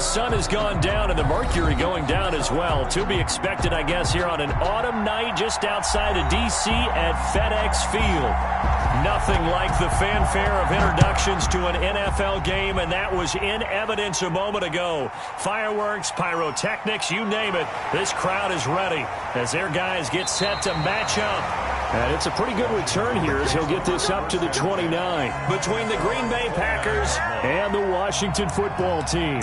sun has gone down and the mercury going down as well. To be expected, I guess, here on an autumn night just outside of D.C. at FedEx Field. Nothing like the fanfare of introductions to an NFL game, and that was in evidence a moment ago. Fireworks, pyrotechnics, you name it. This crowd is ready as their guys get set to match up. And it's a pretty good return here as he'll get this up to the 29 between the Green Bay Packers and the Washington football team.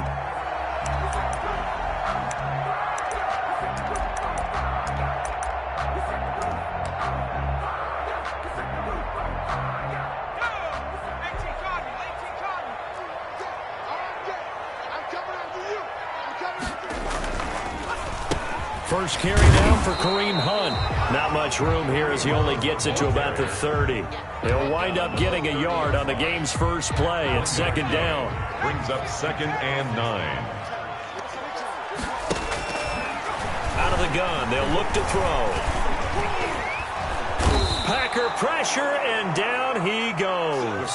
First carry down for Kareem Hunt. Not much room here as he only gets it to about the 30. He'll wind up getting a yard on the game's first play at second down. Brings up 2nd and 9. Out of the gun, they'll look to throw. Packer pressure, and down he goes.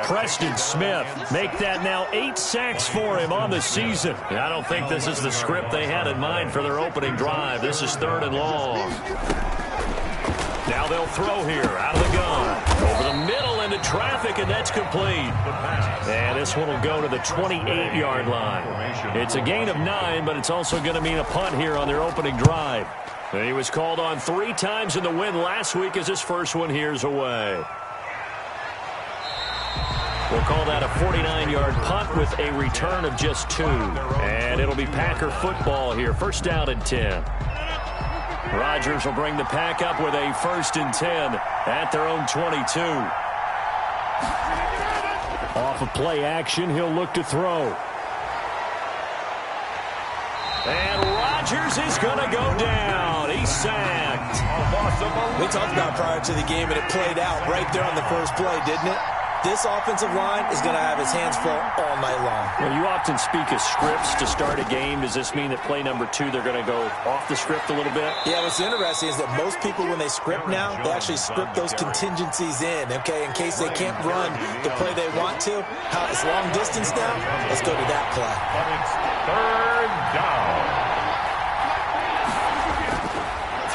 Preston Smith make that now 8 sacks for him on the season. I don't think this is the script they had in mind for their opening drive. This is 3rd and long. Now they'll throw here out of the gun. Over the middle into traffic, and that's complete. And this one will go to the 28-yard line. It's a gain of 9, but it's also going to mean a punt here on their opening drive. And he was called on 3 times in the win last week as his first one here's away. We'll call that a 49-yard punt with a return of just 2. And it'll be Packer football here. First down and 10. Rodgers will bring the Pack up with a 1st and 10 at their own 22. Off of play action, he'll look to throw. And Rodgers is going to go down. He's sacked. We talked about prior to the game, and it played out right there on the first play, didn't it? This offensive line is going to have his hands full all night long. Well, you often speak of scripts to start a game. Does this mean that play number 2, they're going to go off the script a little bit? Yeah, what's interesting is that most people, when they script now, they actually script those contingencies in, okay, in case they can't run the play they want to. How it's long distance now? Let's go to that play. 3rd down.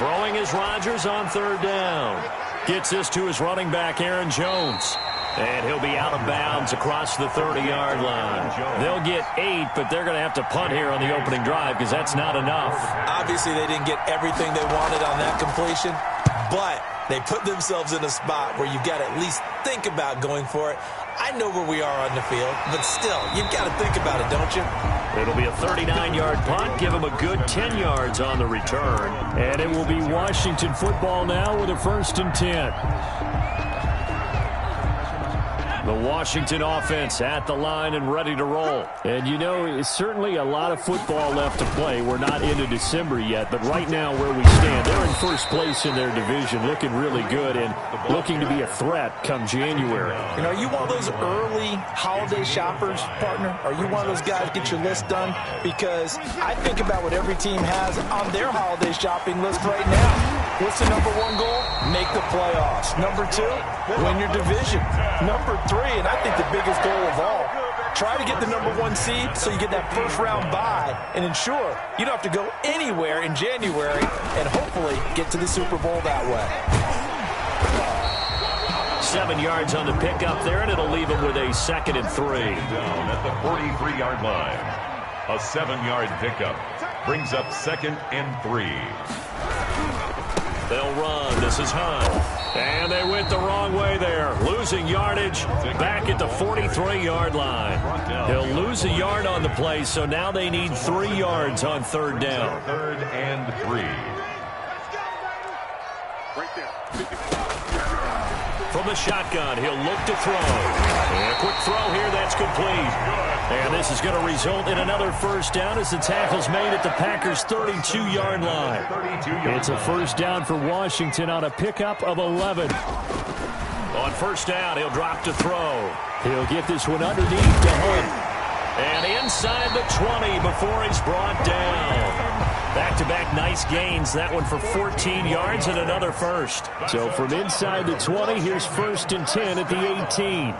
Throwing is Rodgers on 3rd down. Gets this to his running back, Aaron Jones. And he'll be out of bounds across the 30-yard line. They'll get 8, but they're going to have to punt here on the opening drive because that's not enough. Obviously, they didn't get everything they wanted on that completion, but they put themselves in a spot where you've got to at least think about going for it. I know where we are on the field, but still, you've got to think about it, don't you? It'll be a 39-yard punt. Give them a good 10 yards on the return. And it will be Washington football now with a 1st and 10. The Washington offense at the line and ready to roll. And, you know, it's certainly a lot of football left to play. We're not into December yet, but right now where we stand, they're in first place in their division, looking really good and looking to be a threat come January. You know, are you one of those early holiday shoppers, partner? Are you one of those guys get your list done? Because I think about what every team has on their holiday shopping list right now. What's the number 1 goal? Make the playoffs. Number 2, win your division. Number 3, and I think the biggest goal of all, try to get the number 1 seed so you get that first-round bye and ensure you don't have to go anywhere in January and hopefully get to the Super Bowl that way. 7 yards on the pickup there, and it'll leave him with a 2nd and 3. Down at the 43-yard line. A 7-yard pickup brings up 2nd and 3. They'll run. This is Hunt. And they went the wrong way there. Losing yardage back at the 43-yard line. He'll lose a yard on the play, so now they need 3 yards on 3rd down. 3rd and 3. From the shotgun, he'll look to throw. And a quick throw here, that's complete. And this is going to result in another first down as the tackle's made at the Packers' 32-yard line. It's a first down for Washington on a pickup of 11. On first down, he'll drop to throw. He'll get this one underneath to Hunt. And inside the 20 before he's brought down. Back-to-back nice gains. That one for 14 yards and another first. So from inside the 20, here's 1st and 10 at the 18.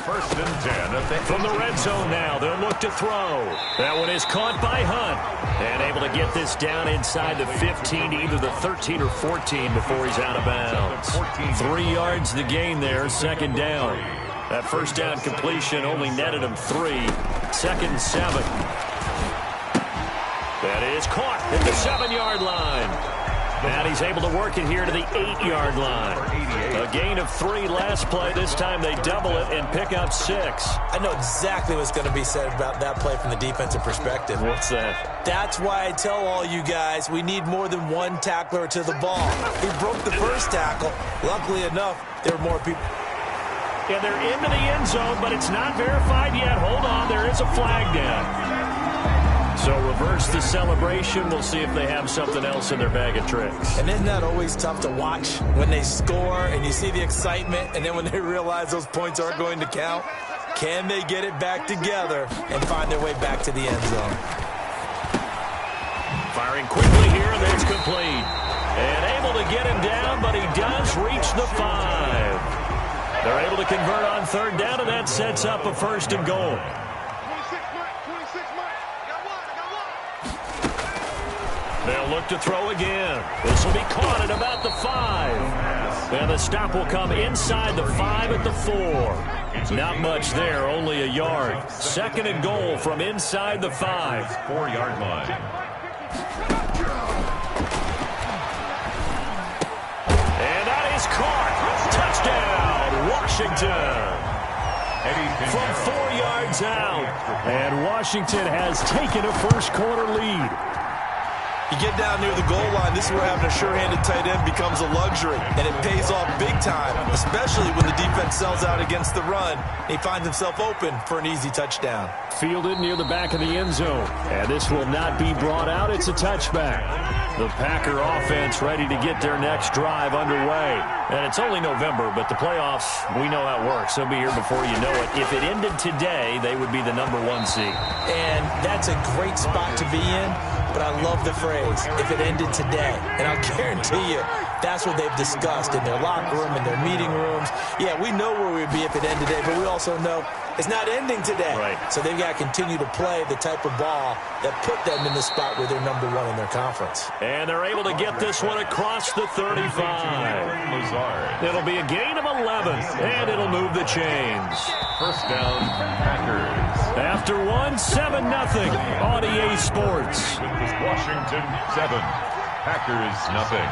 First and 10 at the From the red zone now, they'll look to throw. That one is caught by Hunt. And able to get this down inside the 15, either the 13 or 14 before he's out of bounds. 3 yards the gain there, second down. That first down completion only netted him 3. Second and 7. That is caught at the 7-yard line. And he's able to work it here to the 8-yard line. A gain of 3 last play. This time they double it and pick up 6. I know exactly what's going to be said about that play from the defensive perspective. What's that? That's why I tell all you guys we need more than one tackler to the ball. He broke the first tackle. Luckily enough, there were more people. And they're into the end zone, but it's not verified yet. Hold on, there is a flag down. So reverse the celebration. We'll see if they have something else in their bag of tricks. And isn't that always tough to watch when they score and you see the excitement, and then when they realize those points aren't going to count? Can they get it back together and find their way back to the end zone? Firing quickly here, and it's complete. And able to get him down, but he does reach the 5. They're able to convert on third down, and that sets up a first and goal. They'll look to throw again. This will be caught at about the 5. And the stop will come inside the 5 at the 4. Not much there, only a yard. Second and goal from inside the 5. 4-yard line. And that is caught. Touchdown, Washington. From 4 yards out. And Washington has taken a first quarter lead. You get down near the goal line, this is where having a sure-handed tight end becomes a luxury, and it pays off big time, especially when the defense sells out against the run. He finds himself open for an easy touchdown. Fielded near the back of the end zone, and this will not be brought out. It's a touchback. The Packer offense ready to get their next drive underway. And it's only November, but the playoffs, we know how it works. They'll be here before you know it. If it ended today, they would be the #1 seed. And that's a great spot to be in, but I love the phrase, if it ended today. And I'll guarantee you, that's what they've discussed in their locker room, in their meeting rooms. Yeah, we know where we'd be if it ended today, but we also know it's not ending today. Right. So they've got to continue to play the type of ball that put them in the spot where they're #1 in their conference. And they're able to get this one across the 35. It'll be a gain of 11, and it'll move the chains. First down, Packers. After one, 7-0 on EA Sports. Washington 7, Packers nothing.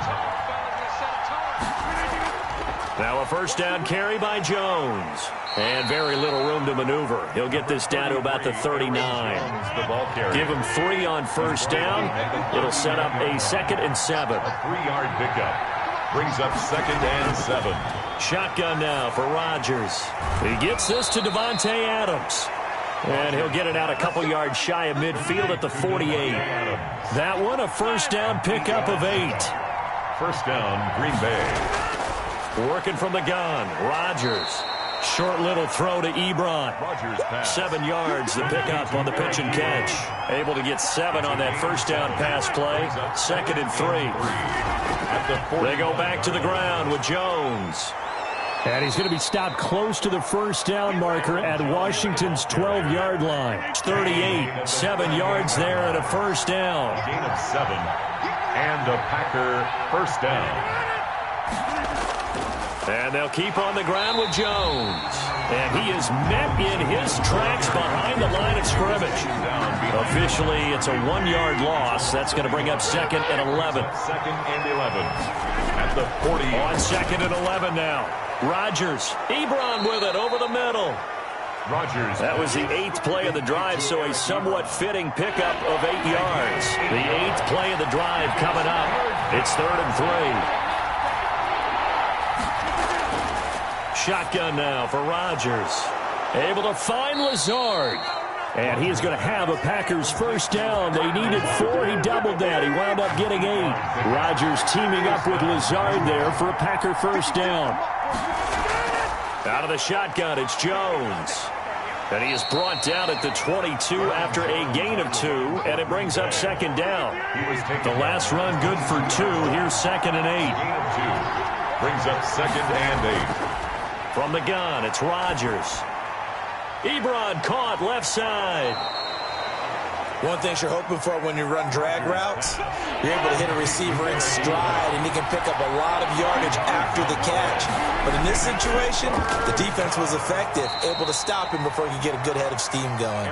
Now a first down carry by Jones. And very little room to maneuver. He'll get this down to about the 39. Give him 3 on first down. It'll set up a 2nd and 7. A 3-yard pickup. Brings up 2nd and 7. Shotgun now for Rodgers. He gets this to Devontae Adams. And he'll get it out a couple yards shy of midfield at the 48. That one a first down pickup of 8. First down, Green Bay. Working from the gun, Rodgers. Short little throw to Ebron. 7 yards, the pickup on the pitch and catch. Able to get 7 on that first down pass play. 2nd and 3. They go back to the ground with Jones. And he's going to be stopped close to the first down marker at Washington's 12-yard line. 38, 7 yards there and a first down. Gain of 7 and a Packer first down. And they'll keep on the ground with Jones. And he is met in his tracks behind the line of scrimmage. Officially, it's a 1-yard loss. That's going to bring up 2nd and 11. 2nd and 11 at the 40. On 2nd and 11 now. Rodgers, Ebron with it over the middle. Rodgers. That was the 8th play of the drive, so a somewhat fitting pickup of 8 yards. The 8th play of the drive coming up. It's 3rd and 3. Shotgun now for Rodgers. Able to find Lazard. And he is going to have a Packers first down. They needed 4. He doubled that. He wound up getting 8. Rodgers teaming up with Lazard there for a Packer first down. Out of the shotgun, it's Jones. And he is brought down at the 22 after a gain of 2. And it brings up 2nd down. The last run good for 2. Here's 2nd and 8. Gain of 2. Brings up 2nd and 8. From the gun, it's Rodgers. Ebron caught left side. One thing you're hoping for when you run drag routes, you're able to hit a receiver in stride, and he can pick up a lot of yardage after the catch. But in this situation, the defense was effective, able to stop him before he could get a good head of steam going.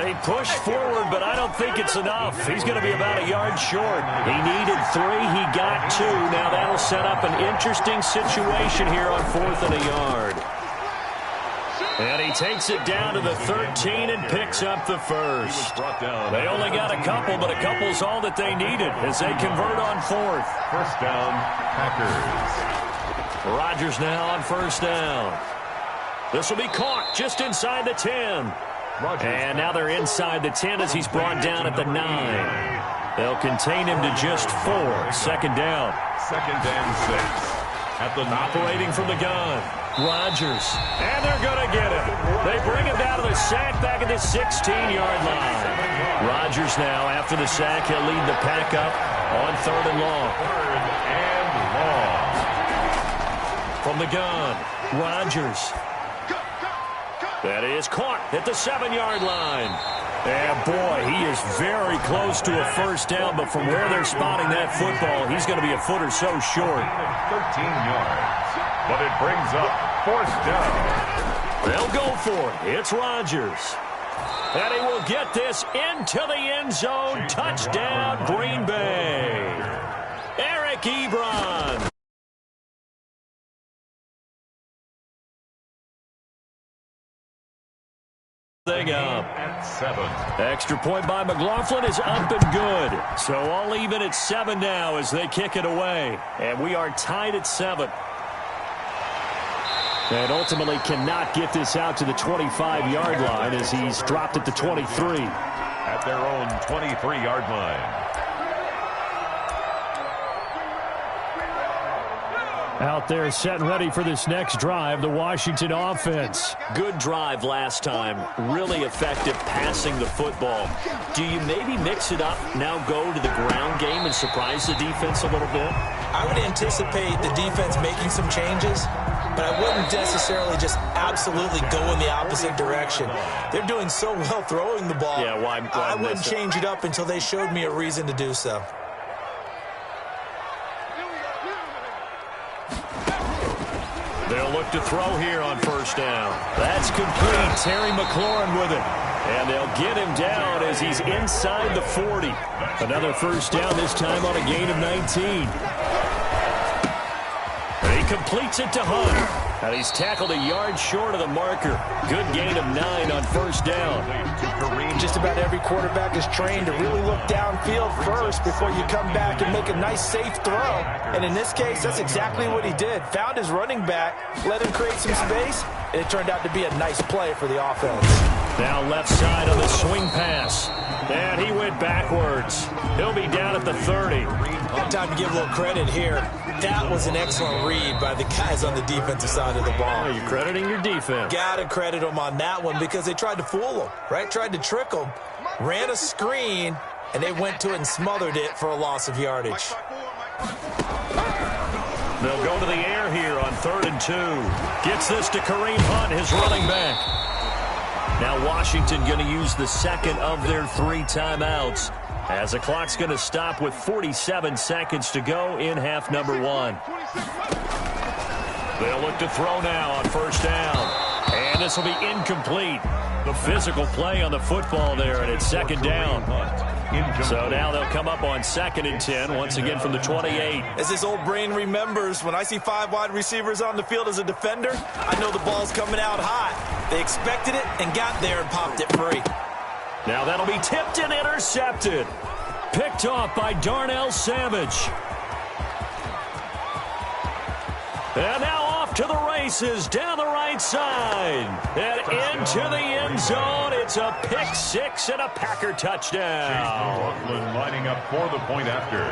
He pushed forward, but I don't think it's enough. He's going to be about a yard short. He needed 3. He got 2. Now that'll set up an interesting situation here on 4th and a yard. And he takes it down to the 13 and picks up the first. They only got a couple, but a couple's all that they needed as they convert on 4th. First down, Packers. Rodgers now on first down. This will be caught just inside the 10. And now they're inside the 10 as he's brought down at the 9. They'll contain him to just 4. Second down. Second and 6. At the operating from the gun. Rodgers. And they're going to get him. They bring him down to the sack back at the 16-yard line. Rodgers now, after the sack, he'll lead the pack up on 3rd and long. 3rd and long. From the gun, Rodgers. That is caught at the 7-yard line. And boy, he is very close to a first down, but from where they're spotting that football, he's going to be a foot or so short. 13 yards, but it brings up 4th down. They'll go for it. It's Rodgers. And he will get this into the end zone. Touchdown, Green Bay. Eric Ebron. Thing up. At 7. Extra point by McLaughlin is up and good. So all even at 7 now as they kick it away. And we are tied at 7. And ultimately cannot get this out to the 25-yard line as he's dropped at the 23. At their own 23-yard line. Out there set and ready for this next drive, the Washington offense. Good drive last time. Really effective passing the football. Do you maybe mix it up, now go to the ground game and surprise the defense a little bit? I would anticipate the defense making some changes, but I wouldn't necessarily just absolutely go in the opposite direction. They're doing so well throwing the ball. Yeah, why I wouldn't change it up until they showed me a reason to do so. They'll look to throw here on first down. That's complete. Terry McLaurin with it. And they'll get him down as he's inside the 40. Another first down, this time on a gain of 19. And he completes it to Hunt. And he's tackled a yard short of the marker. Good gain of 9 on first down. Just about every quarterback is trained to really look downfield first before you come back and make a nice, safe throw. And in this case, that's exactly what he did. Found his running back, let him create some space, and it turned out to be a nice play for the offense. Now left side on the swing pass. And he went backwards. He'll be down at the 30. Time to give a little credit here. That was an excellent read by the guys on the defensive side of the ball. You're crediting your defense. Got to credit them on that one because they tried to fool them, right? Tried to trick them, ran a screen, and they went to it and smothered it for a loss of yardage. They'll go to the air here on 3rd and 2. Gets this to Kareem Hunt, his running back. Now Washington going to use the second of their 3 timeouts as the clock's going to stop with 47 seconds to go in half number 1. They'll look to throw now on first down. And this will be incomplete. The physical play on the football there, and it's second down. So now they'll come up on 2nd and 10, once again from the 28. As this old brain remembers, when I see 5 wide receivers on the field as a defender, I know the ball's coming out hot. They expected it and got there and popped it free. Now that'll be tipped and intercepted. Picked off by Darnell Savage. And now off to the races down the right side. And into the end zone. It's a pick 6 and a Packer touchdown. McLaughlin lining up for the point after.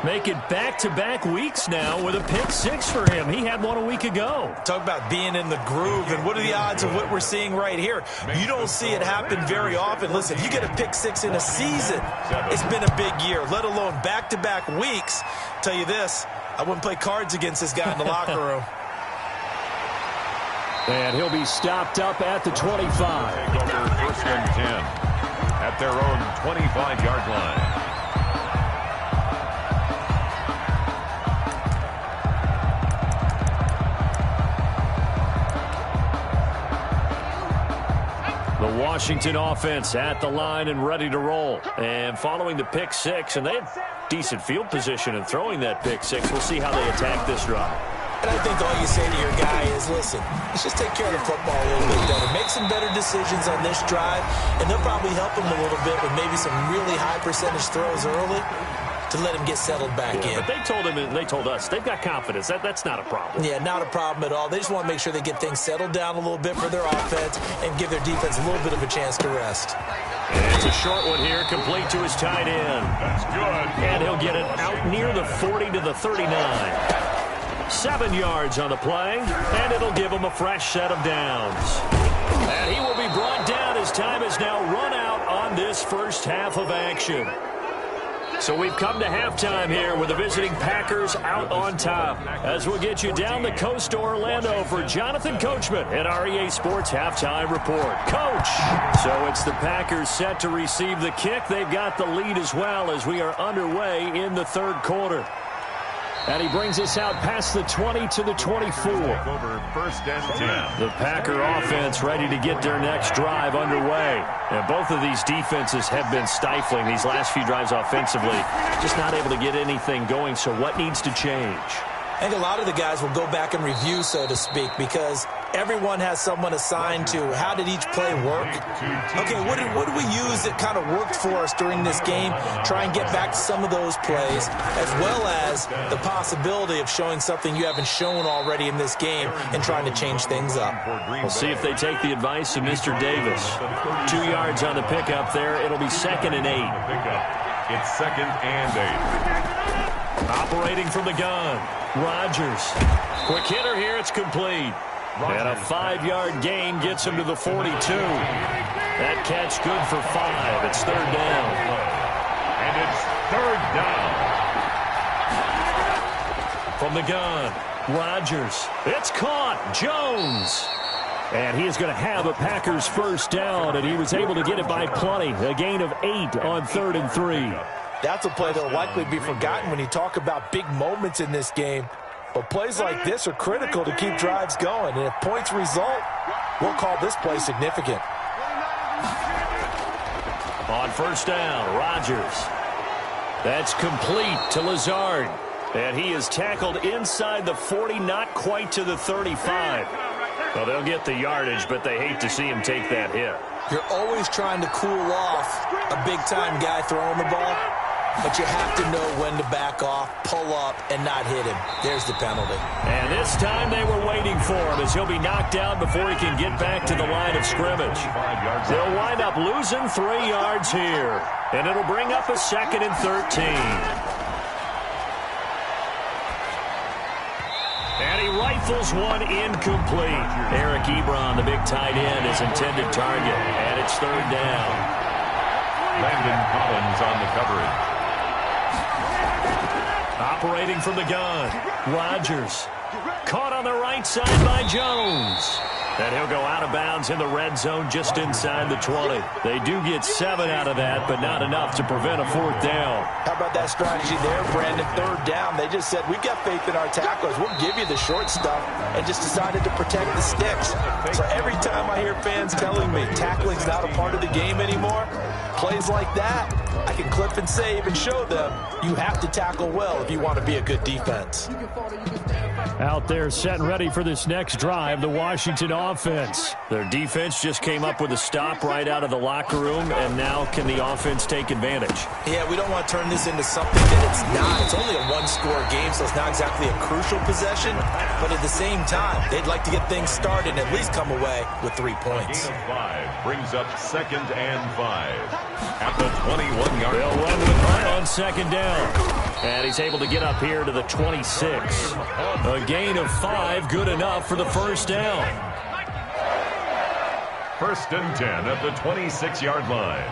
Make it back-to-back weeks now with a pick 6 for him. He had one a week ago. Talk about being in the groove, and what are the odds of what we're seeing right here? You don't see it happen very often. Listen, you get a pick 6 in a season, it's been a big year, let alone back-to-back weeks. Tell you this, I wouldn't play cards against this guy in the locker room. And he'll be stopped up at the 25. Take over 1st and 10 at their own 25-yard line. The Washington offense at the line and ready to roll. And following the pick six, and they had decent field position in throwing that pick six. We'll see how they attack this drive. And I think all you say to your guy is, listen, let's just take care of the football a little bit better. Make some better decisions on this drive, and they'll probably help him a little bit with maybe some really high percentage throws early to let him get settled back in. But they told him and they told us they've got confidence. That's not a problem. Yeah, not a problem at all. They just want to make sure they get things settled down a little bit for their offense and give their defense a little bit of a chance to rest. And it's a short one here, complete to his tight end. That's good. And he'll get it out near the 40 to the 39. 7 yards on the play, and it'll give him a fresh set of downs. And he will be brought down as time is now run out on this first half of action. So we've come to halftime here with the visiting Packers out on top. As we'll get you down the coast to Orlando for Jonathan Coachman at REA Sports Halftime Report. Coach! So it's the Packers set to receive the kick. They've got the lead as well as we are underway in the third quarter. And he brings us out past the 20 to the 24. Over 1st and 10. The Packer offense ready to get their next drive underway. And both of these defenses have been stifling these last few drives offensively. Just not able to get anything going. So what needs to change? I think a lot of the guys will go back and review, so to speak, because everyone has someone assigned to how did each play work. Okay, what did we use that kind of worked for us during this game? Try and get back to some of those plays, as well as the possibility of showing something you haven't shown already in this game and trying to change things up. We'll see if they take the advice of Mr. Davis. 2 yards on the pickup there. It'll be 2nd and 8. It's 2nd and 8. Operating from the gun. Rodgers. Quick hitter here. It's complete. And a 5-yard gain gets him to the 42. That catch good for 5. It's 3rd down. And it's 3rd down. From the gun. Rodgers. It's caught. Jones. And he is going to have a Packers first down, and he was able to get it by plenty. A gain of 8 on 3rd and 3. That's a play that will likely be forgotten when you talk about big moments in this game. But plays like this are critical to keep drives going. And if points result, we'll call this play significant. On first down, Rodgers. That's complete to Lazard. And he is tackled inside the 40, not quite to the 35. Well, they'll get the yardage, but they hate to see him take that hit. You're always trying to cool off a big-time guy throwing the ball. But you have to know when to back off, pull up, and not hit him. There's the penalty. And this time they were waiting for him as he'll be knocked down before he can get back to the line of scrimmage. They'll wind up losing 3 yards here. And it'll bring up a 2nd and 13. And he rifles one incomplete. Eric Ebron, the big tight end, his intended target. And it's 3rd down. Landon Collins on the coverage. Operating from the gun, Rodgers. Caught on the right side by Jones. And he'll go out of bounds in the red zone just inside the 20. They do get 7 out of that, but not enough to prevent a 4th down. How about that strategy there, Brandon? 3rd down. They just said, we've got faith in our tacklers. We'll give you the short stuff, and just decided to protect the sticks. So every time I hear fans telling me tackling's not a part of the game anymore, plays like that, I can clip and save and show them you have to tackle well if you want to be a good defense. Out there set and ready for this next drive, the Washington offense. Their defense just came up with a stop right out of the locker room, and now can the offense take advantage? Yeah, we don't want to turn this into something that it's not. It's only a 1-score game, so it's not exactly a crucial possession. But at the same time, they'd like to get things started and at least come away with 3 points. Gain of 5 brings up 2nd and 5. At the 21-yard line. They'll run with Hunt on 2nd down. And he's able to get up here to the 26. A gain of 5, good enough for the first down. 1st and 10 at the 26-yard line.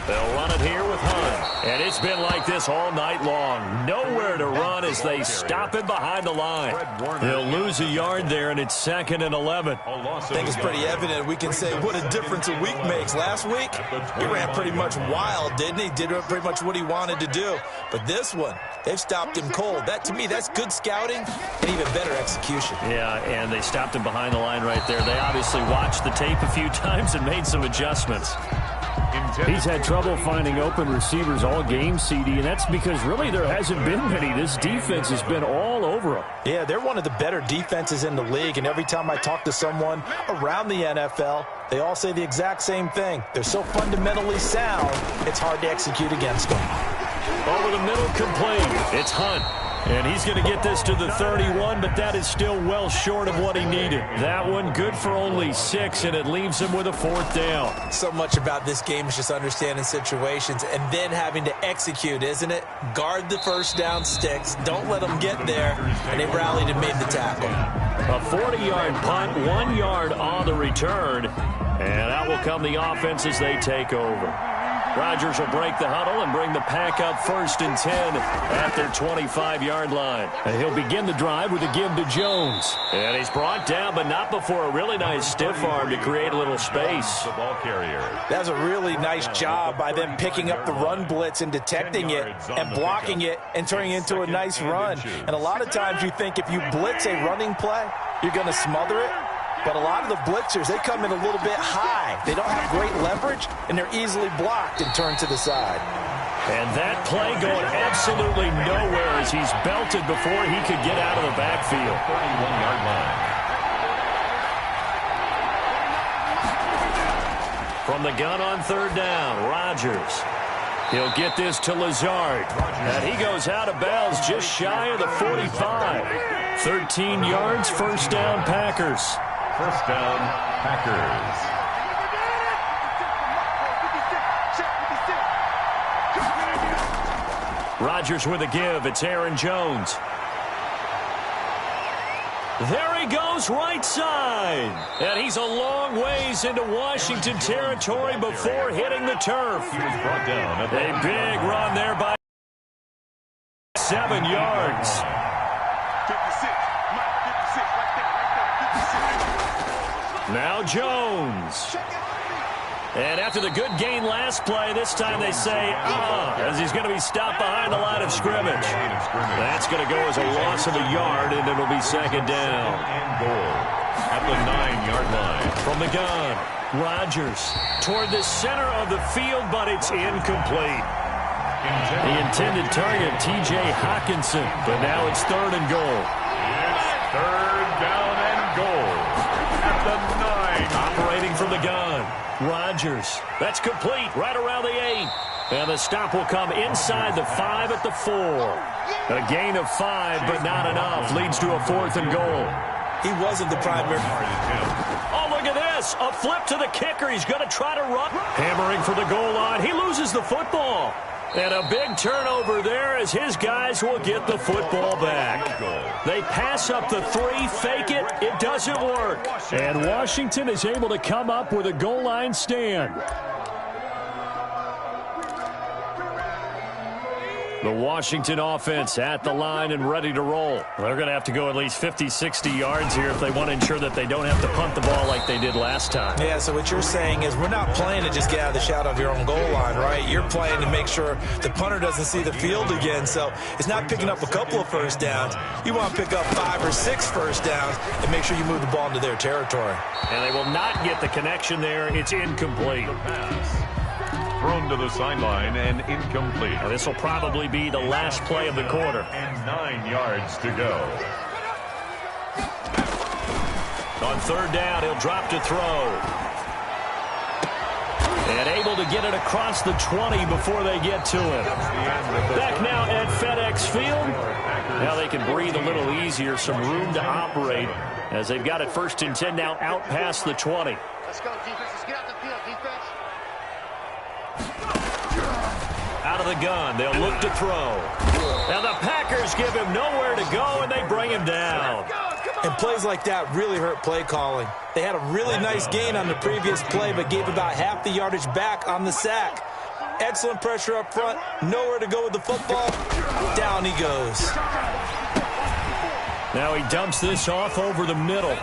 They'll run it here with Hunt. And it's been like this all night long. Nowhere to run as they stop him behind the line. They'll lose a yard there, and it's 2nd and 11. I think it's pretty evident. We can say what a difference a week makes. Last week, he ran pretty much wild, didn't he? Did pretty much what he wanted to do. But this one, they've stopped him cold. That, to me, that's good scouting and even better execution. Yeah, and they stopped him behind the line right there. They obviously watched the tape a few times and made some adjustments. He's had trouble finding open receivers all game, CD, and that's because really there hasn't been many. This defense has been all over him. Yeah, they're one of the better defenses in the league, and every time I talk to someone around the NFL, they all say the exact same thing. They're so fundamentally sound, it's hard to execute against them. Over the middle, complete. It's Hunt. And he's going to get this to the 31, but that is still well short of what he needed. That one good for only 6, and it leaves him with a 4th down. So much about this game is just understanding situations and then having to execute, isn't it? Guard the first down sticks. Don't let them get there. And they rallied and made the tackle. A 40-yard punt, 1 yard on the return. And out will come the offense as they take over. Rodgers will break the huddle and bring the pack up 1st and 10 at their 25-yard line. And he'll begin the drive with a give to Jones. And he's brought down, but not before a really nice stiff arm to create a little space. The ball carrier. That's a really nice job by them picking up the run blitz and detecting it and blocking it and turning it into a nice run. And a lot of times you think if you blitz a running play, you're going to smother it. But a lot of the blitzers, they come in a little bit high. They don't have great leverage, and they're easily blocked and turned to the side. And that play going absolutely nowhere as he's belted before he could get out of the backfield. 31-yard line. From the gun on 3rd down, Rodgers. He'll get this to Lazard. And he goes out of bounds just shy of the 45. 13 yards, 1st down, Packers. 1st down, Packers. Rodgers with a give. It's Aaron Jones. There he goes, right side. And he's a long ways into Washington territory before hitting the turf. He was brought down. A big run there by 7 yards. Now Jones. And after the good gain last play, this time they say, as he's going to be stopped behind the line of scrimmage. That's going to go as a loss of a yard, and it'll be 2nd down. And goal at the 9-yard line. From the gun, Rodgers toward the center of the field, but it's incomplete. The intended target, T.J. Hawkinson, but now it's 3rd and goal. It's 3rd down and goal at the 9. Operating from the gun, Rodgers. That's complete right around the 8. And the stop will come inside the 5 at the 4. A gain of 5, but not enough. Leads to a 4th and goal. He wasn't the primary. Oh, look at this. A flip to the kicker. He's going to try to run. Hammering for the goal line. He loses the football. And a big turnover there as his guys will get the football back. They pass up the 3, fake it. It doesn't work. And Washington is able to come up with a goal line stand. The Washington offense at the line and ready to roll. They're going to have to go at least 50, 60 yards here if they want to ensure that they don't have to punt the ball like they did last time. Yeah, so what you're saying is we're not playing to just get out of the shadow of your own goal line, right? You're playing to make sure the punter doesn't see the field again. So it's not picking up a couple of first downs. You want to pick up 5 or 6 first downs and make sure you move the ball into their territory. And they will not get the connection there. It's incomplete. Thrown to the sideline and incomplete. Now, this will probably be the last play of the quarter. And 9 yards to go. On 3rd down, he'll drop to throw. And able to get it across the 20 before they get to him. Back now at FedEx Field. Now they can breathe a little easier, some room to operate as they've got it 1st and 10 now out past the 20. Let's go, defense. Let's get out the field, defense. Out of the gun, they'll look to throw. Now the Packers give him nowhere to go, and they bring him down. And plays like that really hurt play calling. They had a really nice gain on the previous play, but gave about half the yardage back on the sack. Excellent pressure up front. Nowhere to go with the football. Down he goes. Now he dumps this off over the middle.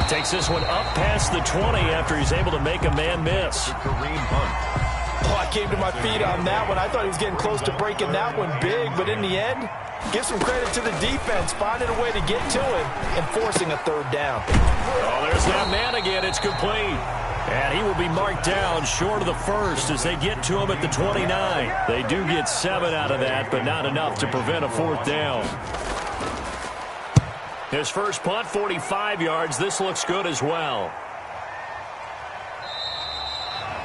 Takes this one up past the 20 after he's able to make a man miss. Kareem Hunt. Oh, I came to my feet on that one. I thought he was getting close to breaking that one big, but in the end, give some credit to the defense, finding a way to get to him and forcing a third down. Oh, there's that man again. It's complete. And he will be marked down short of the first as they get to him at the 29. They do get 7 out of that, but not enough to prevent a fourth down. His first punt, 45 yards. This looks good as well.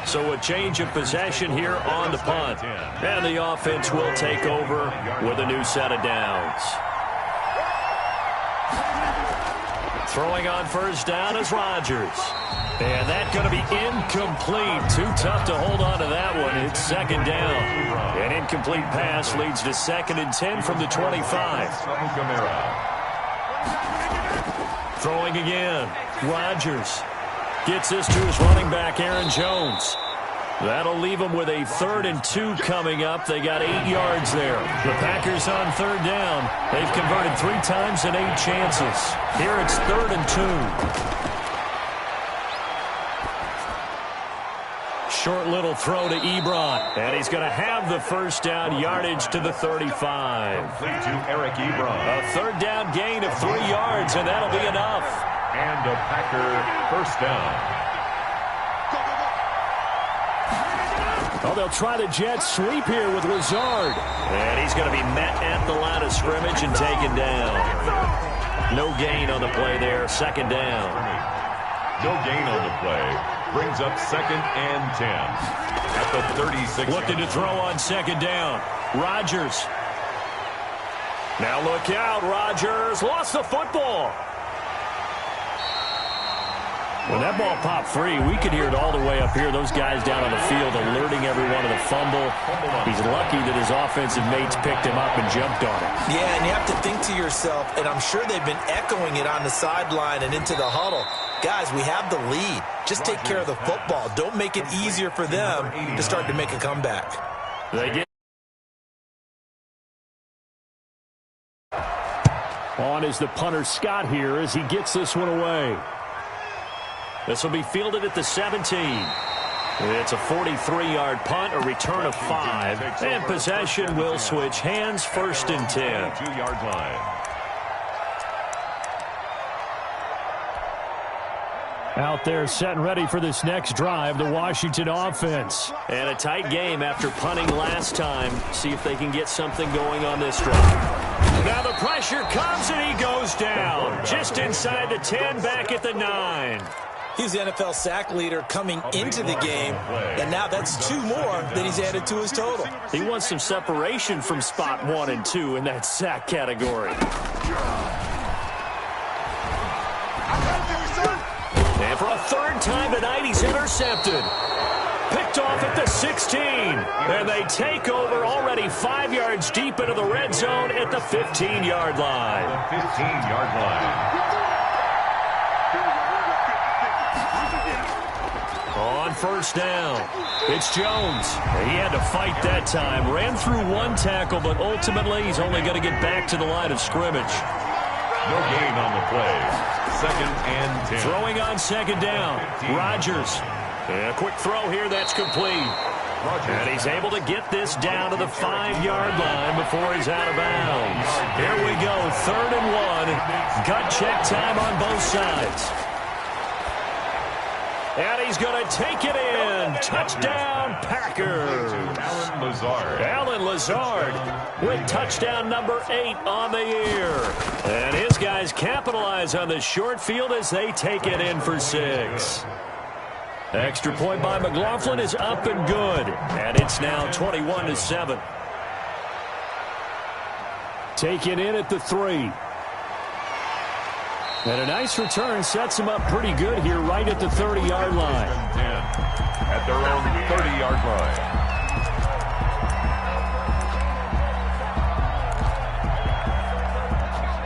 So a change of possession here on the punt. And the offense will take over with a new set of downs. Throwing on first down is Rodgers. And that's going to be incomplete. Too tough to hold on to that one. It's second down. An incomplete pass leads to 2nd and 10 from the 25. Throwing again. Rodgers gets this to his running back, Aaron Jones. That'll leave them with a 3rd and 2 coming up. They got 8 yards there. The Packers on third down. They've converted 3 times in 8 chances. Here it's 3rd and 2. Short little throw to Ebron. And he's going to have the first down, yardage to the 35. Complete to Eric Ebron. A third down gain of 3 yards, and that'll be enough. And a Packer first down. Oh, they'll try the jet sweep here with Lazard. And he's going to be met at the line of scrimmage and taken down. No gain on the play there. Second down. No gain on the play. Brings up 2nd and 10 at the 36. Looking to throw on second down. Rodgers. Now look out. Rodgers lost the football. When that ball popped free, we could hear it all the way up here. Those guys down on the field alerting everyone of the fumble. He's lucky that his offensive mates picked him up and jumped on it. Yeah, and you have to think to yourself, and I'm sure they've been echoing it on the sideline and into the huddle. Guys, we have the lead. Just take care of the football. Don't make it easier for them to start to make a comeback. They get on is the punter Scott here as he gets this one away. This will be fielded at the 17. It's a 43-yard punt, a return of 5, and possession will switch hands, 1st and 10. 2-yard line. Out there set and ready for this next drive, the Washington offense. And a tight game after punting last time. See if they can get something going on this drive. Now the pressure comes and he goes down. Just inside the 10, back at the 9. He's the NFL sack leader coming into the game, and now that's 2 more that he's added to his total. He wants some separation from spot 1 and 2 in that sack category. And for a 3rd time tonight, he's intercepted. Picked off at the 16. And they take over already 5 yards deep into the red zone at the 15-yard line. The 15-yard line. On first down, it's Jones. He had to fight that time. Ran through 1 tackle, but ultimately he's only going to get back to the line of scrimmage. No gain on the play. 2nd and 10. Throwing on second down, Rodgers. And a quick throw here, that's complete. And he's able to get this down to the 5-yard line before he's out of bounds. Here we go, 3rd and 1. Gut check time on both sides. And he's going to take it in. Touchdown, Packers. Alan Lazard with touchdown number 8 on the year. And his guys capitalize on the short field as they take it in for 6. Extra point by McLaughlin is up and good. And it's now 21-7. Take it in at the 3. And a nice return sets him up pretty good here right at the 30-yard line. At their own 30-yard line.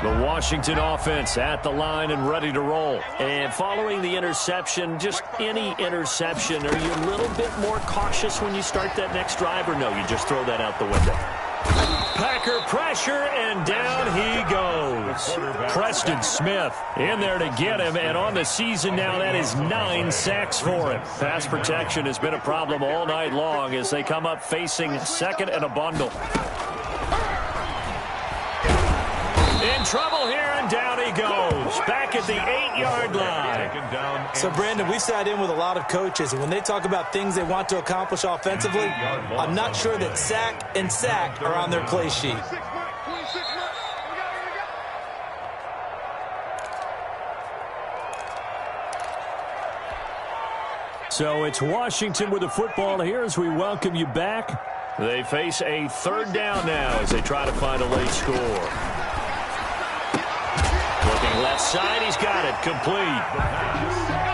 The Washington offense at the line and ready to roll. And following the interception, just any interception, are you a little bit more cautious when you start that next drive, or no, you just throw that out the window? Packer pressure, and down he goes. Preston Smith in there to get him, and on the season now, that is 9 sacks for him. Pass protection has been a problem all night long as they come up facing second and a bundle. In trouble here, and down he goes. Back at the 8-yard line. So, Brandon, we sat in with a lot of coaches, and when they talk about things they want to accomplish offensively, I'm not sure that sack and sack are on their play sheet. So it's Washington with the football here as we welcome you back. They face a third down now as they try to find a late score. Looking left side, he's got it, complete.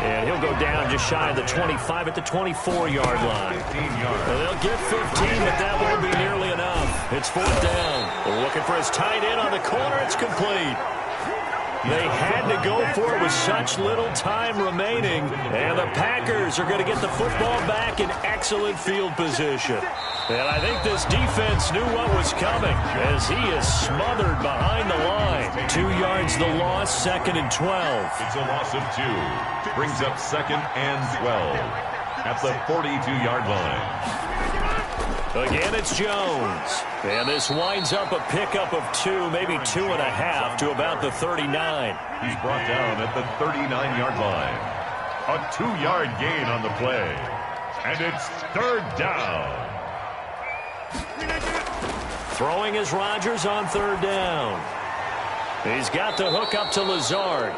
And he'll go down just shy of the 25 at the 24-yard line. They'll get 15, but that won't be nearly enough. It's fourth down. Looking for his tight end on the corner, it's complete. They had to go for it with such little time remaining, and the Packers are going to get the football back in excellent field position. And I think this defense knew what was coming as he is smothered behind the line. 2 yards the loss, second and 12. It's a loss of 2. Brings up second and 12 at the 42-yard line. Again, it's Jones. And this winds up a pickup of 2, maybe 2.5 to about the 39. He's brought down at the 39-yard line. A 2-yard gain on the play. And it's third down. Throwing is Rodgers on third down. He's got the hook up to Lazard.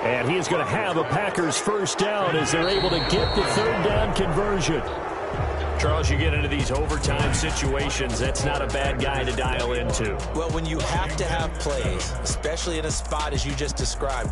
And he is going to have a Packers first down as they're able to get the third down conversion. Charles, you get into these overtime situations, that's not a bad guy to dial into. Well, when you have to have plays, especially in a spot as you just described,